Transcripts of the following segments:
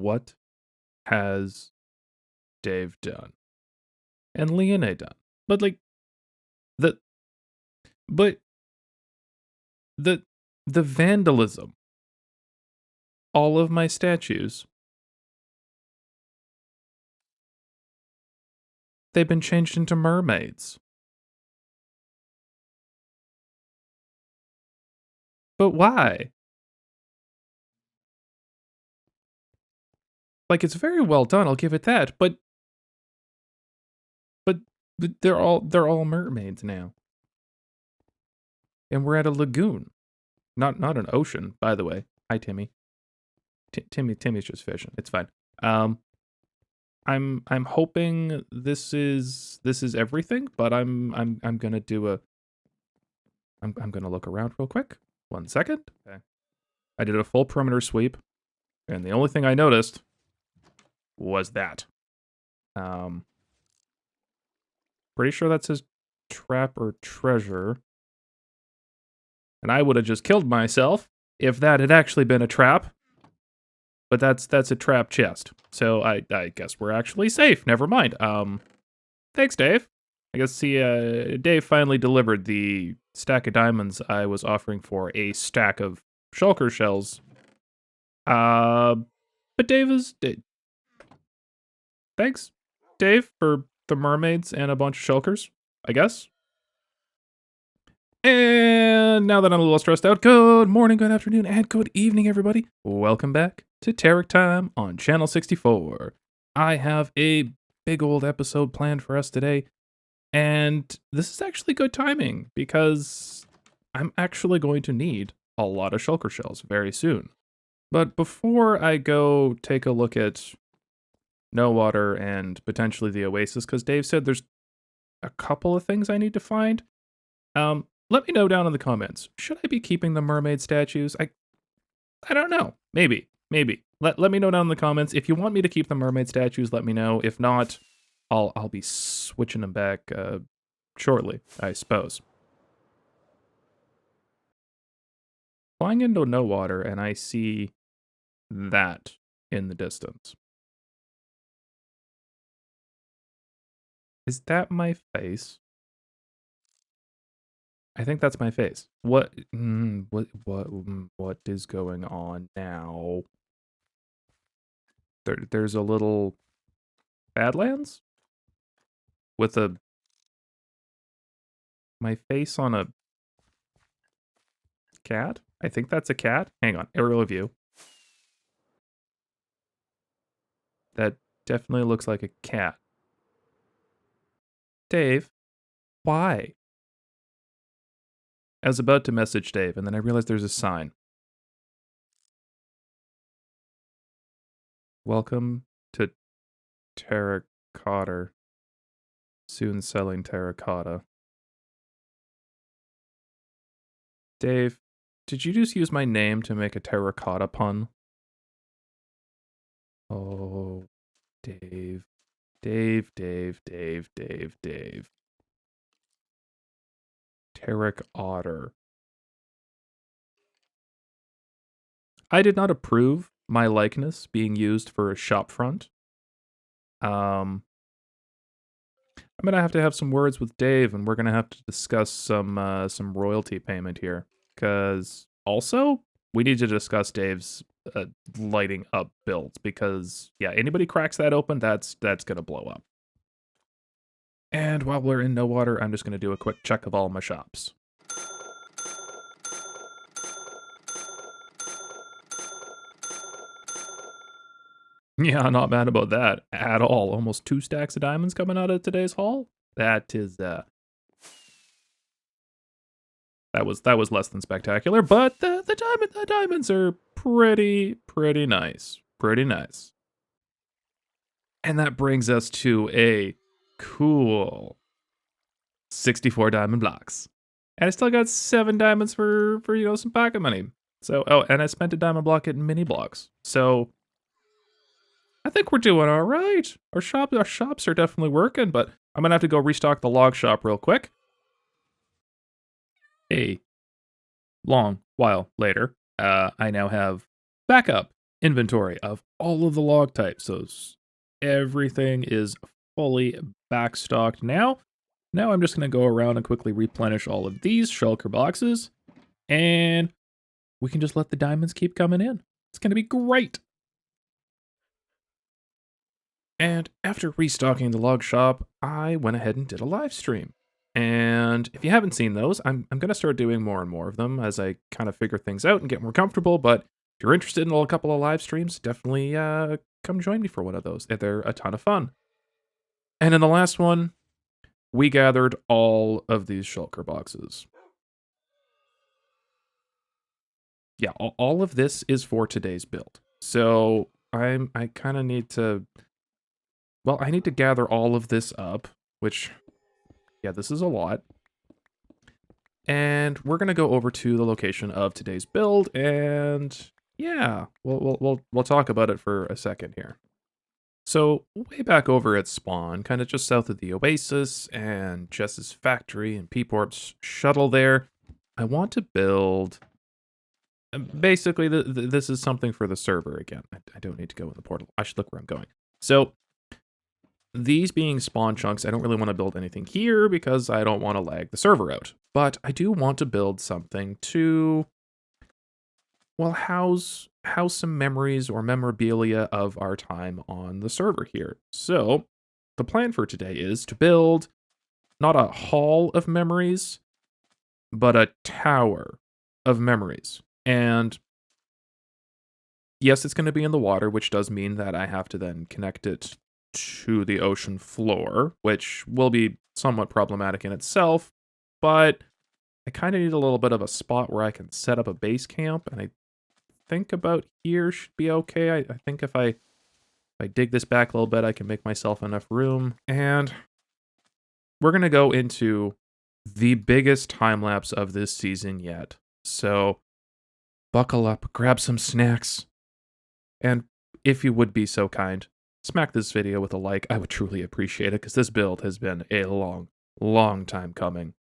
what has Dave done? And Leone done? But like the but the the vandalism. All of my statues, they've been changed into mermaids. But why? Like, it's very well done, I'll give it that, but they're all mermaids now. And we're at a lagoon. Not an ocean, by the way. Hi, Timmy. Timmy's just fishing. It's fine. I'm hoping this is everything, but I'm gonna do a I'm gonna look around real quick. 1 second. Okay. I did a full perimeter sweep, and the only thing I noticed was that. Pretty sure that says trap or treasure. And I would have just killed myself if that had actually been a trap. But that's a trap chest. So I guess we're actually safe. Never mind. Thanks, Dave. I guess Dave finally delivered the stack of diamonds I was offering for a stack of shulker shells. But thanks, Dave, for the mermaids and a bunch of shulkers, I guess. And now that I'm a little stressed out, good morning, good afternoon, and good evening, everybody. Welcome back to TerickTime on Channel 64. I have a big old episode planned for us today, and this is actually good timing because I'm actually going to need a lot of shulker shells very soon. But before I go take a look at No Water and potentially the Oasis, because Dave said there's a couple of things I need to find, let me know down in the comments. Should I be keeping the mermaid statues? I don't know. Maybe. Let me know down in the comments. If you want me to keep the mermaid statues, let me know. If not, I'll be switching them back shortly, I suppose. Flying into No Water, and I see that in the distance. Is that my face? I think that's my face. What is going on now? There's a little Badlands with my face on a cat. I think that's a cat. Hang on, aerial view. That definitely looks like a cat. Dave, why? I was about to message Dave, and then I realized there's a sign. Welcome to Terracotta. Soon selling terracotta. Dave, did you just use my name to make a terracotta pun? Oh, Dave. Dave. Terrick Otter. I did not approve my likeness being used for a shop front. I'm gonna have to have some words with Dave, and we're gonna have to discuss some royalty payment here. Cause also we need to discuss Dave's lighting up builds, because yeah, anybody cracks that open, that's gonna blow up. And while we're in No Water, I'm just gonna do a quick check of all my shops. Yeah, not mad about that at all. Almost 2 stacks of diamonds coming out of today's haul. That is that was less than spectacular, but the diamonds are pretty nice. Pretty nice. And that brings us to a cool 64 diamond blocks. And I still got 7 diamonds for some pocket money. So, oh, and I spent a diamond block at mini blocks. So I think we're doing all right. Our shops are definitely working, but I'm gonna have to go restock the log shop real quick. A long while later, I now have backup inventory of all of the log types. So everything is fully backstocked now. Now I'm just going to go around and quickly replenish all of these shulker boxes, and we can just let the diamonds keep coming in. It's going to be great. And after restocking the log shop, I went ahead and did a live stream. And if you haven't seen those, I'm going to start doing more and more of them as I kind of figure things out and get more comfortable. But if you're interested in a couple of live streams, definitely come join me for one of those. They're a ton of fun. And in the last one, we gathered all of these shulker boxes. Yeah, all of this is for today's build. So I kind of need to, well, I need to gather all of this up, which, yeah, this is a lot. And we're gonna go over to the location of today's build, and yeah, we'll talk about it for a second here. So way back over at spawn, kind of just south of the Oasis and Jess's factory and Peaport's shuttle there, I want to build. Basically, this is something for the server again. I don't need to go in the portal. I should look where I'm going. So these being spawn chunks, I don't really want to build anything here because I don't want to lag the server out. But I do want to build something to, well, house some memories or memorabilia of our time on the server here. So the plan for today is to build not a hall of memories, but a tower of memories. And yes, it's going to be in the water, which does mean that I have to then connect it to the ocean floor, which will be somewhat problematic in itself, but I kind of need a little bit of a spot where I can set up a base camp, and I think about here should be okay. I think if I dig this back a little bit, I can make myself enough room, and we're going to go into the biggest time lapse of this season yet. So buckle up, grab some snacks, and if you would be so kind, smack this video with a like. I would truly appreciate it because this build has been a long, long time coming.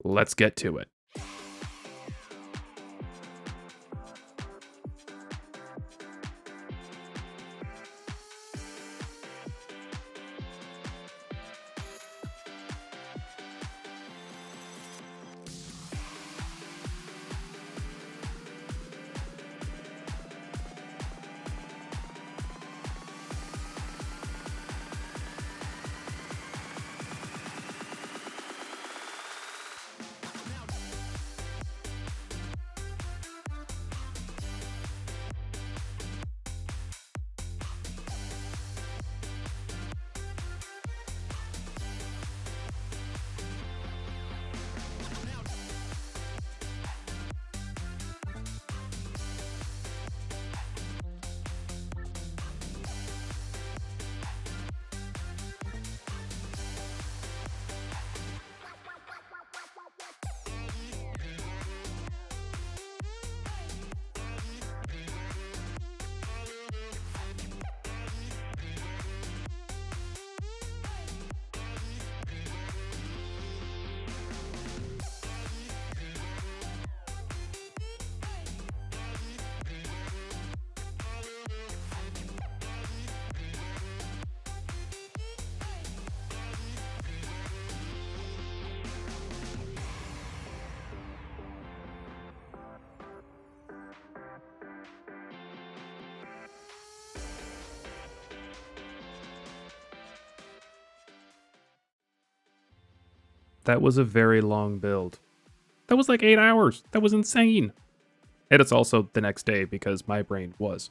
Let's get to it. That was a very long build. That was like 8 hours. That was insane. And it's also the next day because my brain was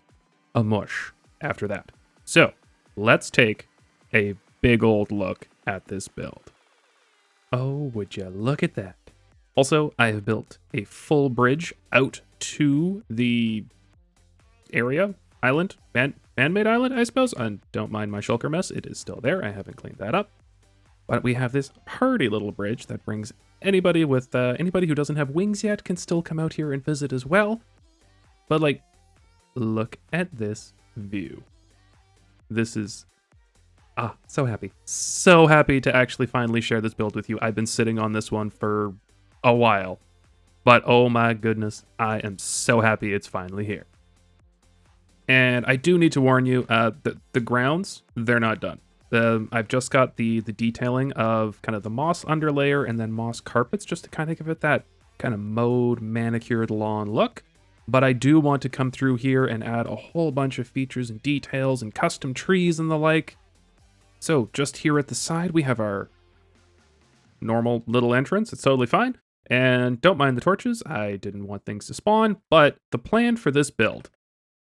a mush after that. So let's take a big old look at this build. Oh, would you look at that? Also, I have built a full bridge out to the area, island, man-made island, I suppose. And don't mind my shulker mess. It is still there. I haven't cleaned that up. But we have this hardy little bridge that brings anybody who doesn't have wings yet can still come out here and visit as well. But like, look at this view. This is, so happy. So happy to actually finally share this build with you. I've been sitting on this one for a while, but oh my goodness, I am so happy it's finally here. And I do need to warn you, the grounds, they're not done. I've just got the detailing of kind of the moss underlayer and then moss carpets just to kind of give it that kind of mowed, manicured lawn look. But I do want to come through here and add a whole bunch of features and details and custom trees and the like. So just here at the side, we have our normal little entrance. It's totally fine. And don't mind the torches. I didn't want things to spawn. But the plan for this build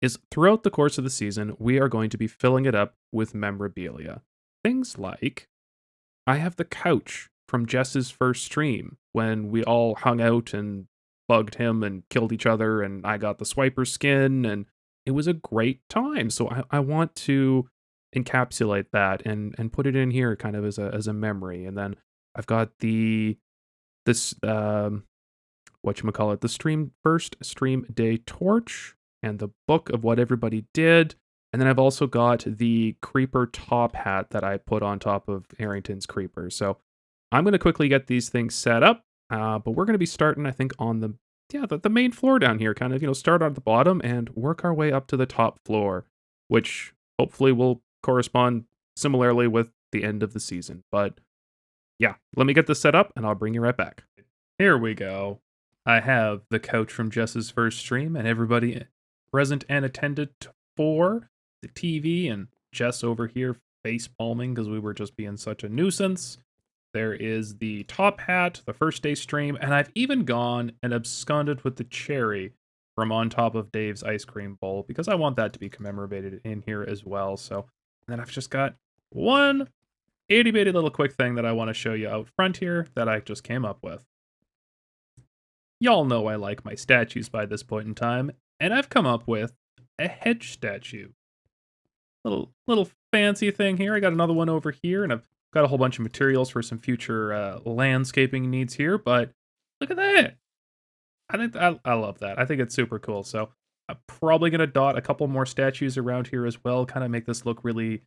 is throughout the course of the season, we are going to be filling it up with memorabilia. Things like, I have the couch from Jess's first stream when we all hung out and bugged him and killed each other, and I got the swiper skin, and it was a great time. So I want to encapsulate that and put it in here kind of as a memory. And then I've got this whatchamacallit, the stream day torch and the book of what everybody did. And then I've also got the creeper top hat that I put on top of Arrington's creeper. So I'm going to quickly get these things set up, but we're going to be starting, I think, on the main floor down here, kind of, start at the bottom and work our way up to the top floor, which hopefully will correspond similarly with the end of the season. But yeah, let me get this set up and I'll bring you right back. Here we go. I have the couch from Jess's first stream and everybody present and attended for the TV, and Jess over here face palming because we were just being such a nuisance. There is the top hat, the first day stream, and I've even gone and absconded with the cherry from on top of Dave's ice cream bowl because I want that to be commemorated in here as well. So, and then I've just got one itty bitty little quick thing that I want to show you out front here that I just came up with. Y'all know I like my statues by this point in time, and I've come up with a hedge statue. Little fancy thing here. I got another one over here, and I've got a whole bunch of materials for some future landscaping needs here, but look at that. I love that. I think it's super cool. So I'm probably going to dot a couple more statues around here as well, kind of make this look really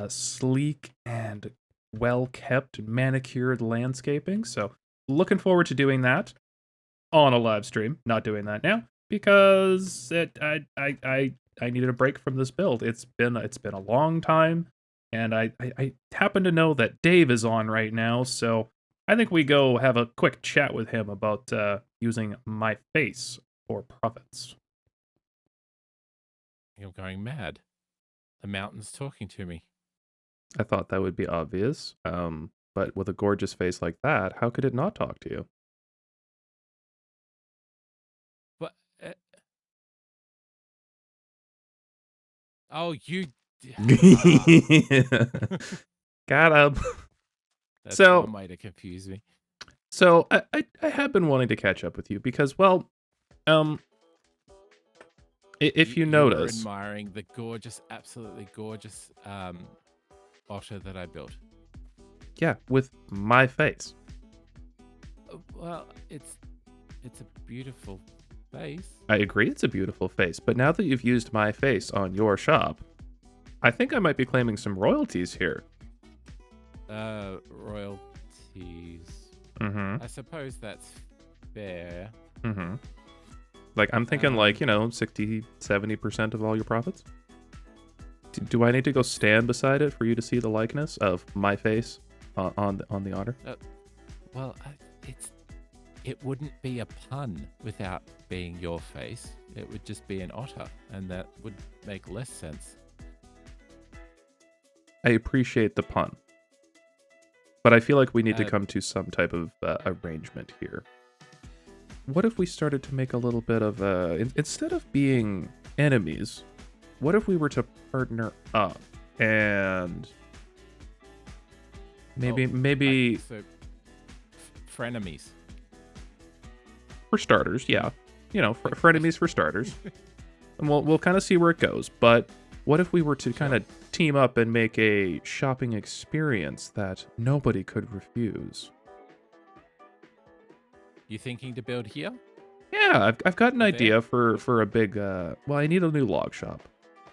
sleek and well-kept, manicured landscaping. So looking forward to doing that on a live stream. Not doing that now because I needed a break from this build. It's been a long time, and I happen to know that Dave is on right now, so I think we go have a quick chat with him about using my face for profits. You're going mad. The mountain's talking to me. I thought that would be obvious, but with a gorgeous face like that, how could it not talk to you? But oh, you got him. That's So one way to confuse me. So I have been wanting to catch up with you because, well, if you notice, you're admiring the gorgeous, absolutely gorgeous otter that I built. Yeah, with my face. Well, it's a beautiful face. I agree, it's a beautiful face, but now that you've used my face on your shop, I think I might be claiming some royalties here. Royalties. Mm-hmm. I suppose that's fair. Mm-hmm. Like, I'm thinking 60, 70% of all your profits. Do I need to go stand beside it for you to see the likeness of my face on the otter? Well, it wouldn't be a pun without being your face. It would just be an otter, and that would make less sense. I appreciate the pun, but I feel like we need to come to some type of arrangement here. What if we started to make a little bit of instead of being enemies, what if we were to partner up and maybe so frenemies. For starters, yeah. Frenemies for starters. And we'll kind of see where it goes, but what if we were to kind of team up and make a shopping experience that nobody could refuse? You thinking to build here? Yeah, I've got an idea for a big, I need a new log shop.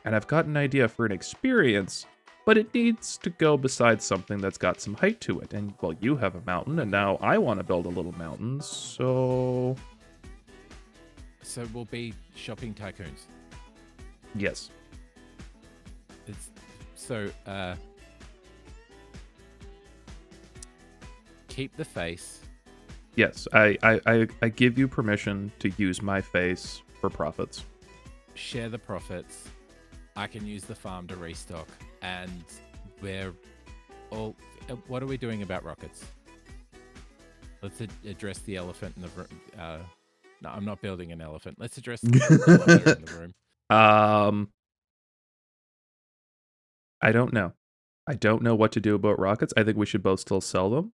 And I've got an idea for an experience, but it needs to go beside something that's got some height to it. And, well, you have a mountain, and now I want to build a little mountain, so... So we'll be shopping tycoons. Yes. It's so keep the face. Yes. I give you permission to use my face for profits. Share the profits. I can use the farm to restock, and we're all. What are we doing about rockets? Let's address the elephant in the room. No, I'm not building an elephant. Let's address the monster in the room. I don't know. I don't know what to do about rockets. I think we should both still sell them,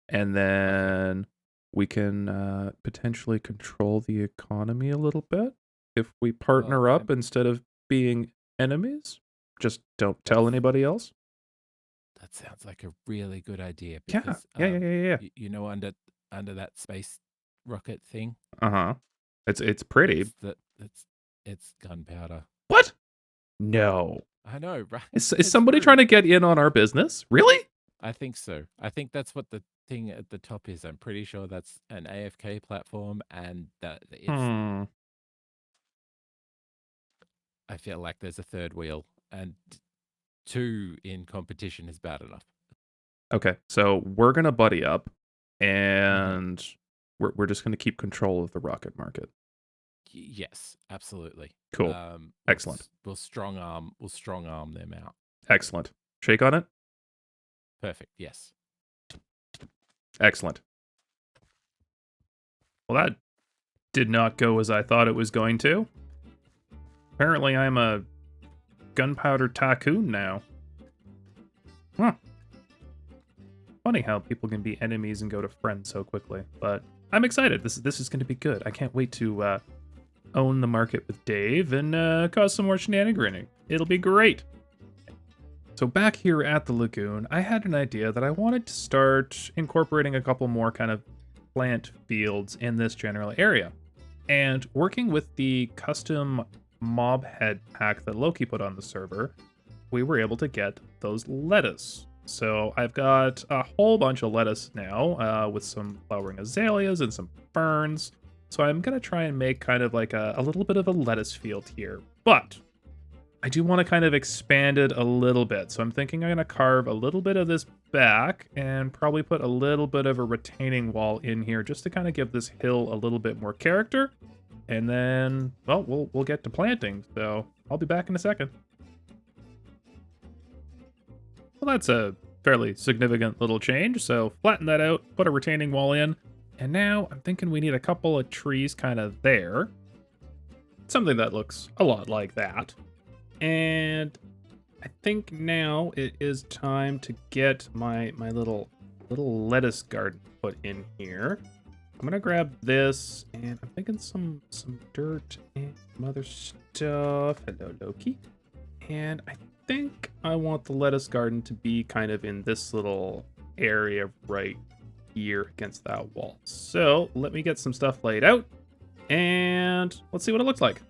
and then we can potentially control the economy a little bit if we partner up instead of being enemies. Just don't tell anybody else. That sounds like a really good idea. Yeah. Because, Yeah. You know, under that space rocket thing. It's pretty. It's gunpowder. What? No. I know, right? Is somebody trying to get in on our business? Really? I think so. I think that's what the thing at the top is. I'm pretty sure that's an AFK platform, and that it's. I feel like there's a third wheel, and 2 in competition is bad enough. Okay, so we're gonna buddy up, and we're just gonna keep control of the rocket market. Yes, absolutely. Cool. Excellent. We'll strong arm them out. Excellent. Shake on it. Perfect. Yes. Excellent. Well, that did not go as I thought it was going to. Apparently, I'm a gunpowder tycoon now. Huh. Funny how people can be enemies and go to friends so quickly, but I'm excited. This is going to be good. I can't wait to own the market with Dave and cause some more shenaniganing. It'll be great. So back here at the lagoon, I had an idea that I wanted to start incorporating a couple more kind of plant fields in this general area. And working with the custom mob head pack that Loki put on the server, we were able to get those lettuce. So I've got a whole bunch of lettuce now with some flowering azaleas and some ferns. So I'm going to try and make kind of like a little bit of a lettuce field here. But I do want to kind of expand it a little bit. So I'm thinking I'm going to carve a little bit of this back and probably put a little bit of a retaining wall in here just to kind of give this hill a little bit more character. And then, well, we'll get to planting. So I'll be back in a second. Well, that's a fairly significant little change. So flatten that out, put a retaining wall in. And now I'm thinking we need a couple of trees kind of there. Something that looks a lot like that. And I think now it is time to get my little lettuce garden put in here. I'm gonna grab this, and I'm thinking some dirt and some other stuff. Hello, Loki. And I think I want the lettuce garden to be kind of in this little area right here against that wall. So let me get some stuff laid out, and let's see what it looks like.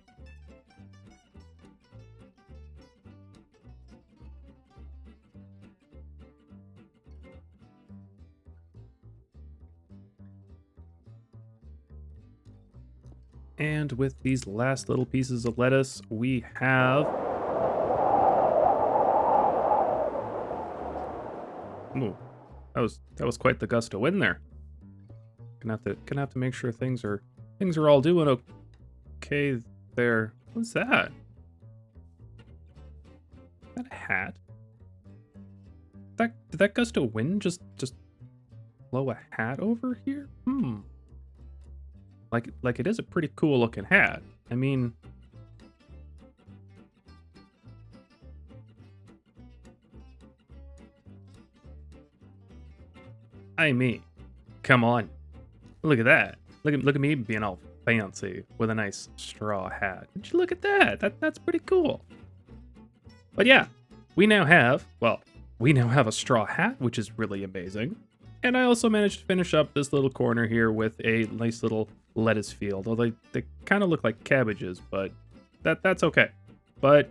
And with these last little pieces of lettuce, we have... Ooh, that was quite the gust of wind there. Gonna have to make sure things are all doing okay there. What's that? Is that a hat? Did that gust of wind just blow a hat over here? Like it is a pretty cool looking hat. I mean, come on. Look at that. Look at me being all fancy with a nice straw hat. Would you look at that? That's pretty cool. But yeah, we now have a straw hat, which is really amazing. And I also managed to finish up this little corner here with a nice little lettuce field. Although they kind of look like cabbages, but that's okay. But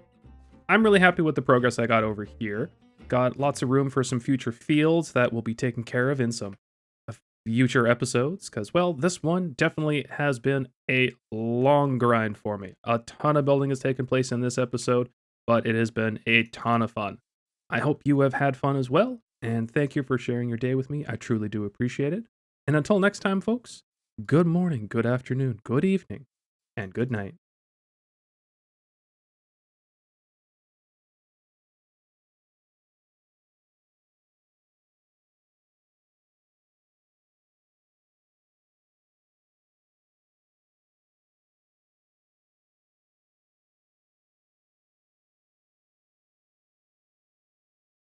I'm really happy with the progress I got over here. Got lots of room for some future fields that will be taken care of in some future episodes because, well, this one definitely has been a long grind for me. A ton of building has taken place in this episode, but it has been a ton of fun. I hope you have had fun as well, and thank you for sharing your day with me. I truly do appreciate it. And until next time, folks, good morning, good afternoon, good evening, and good night.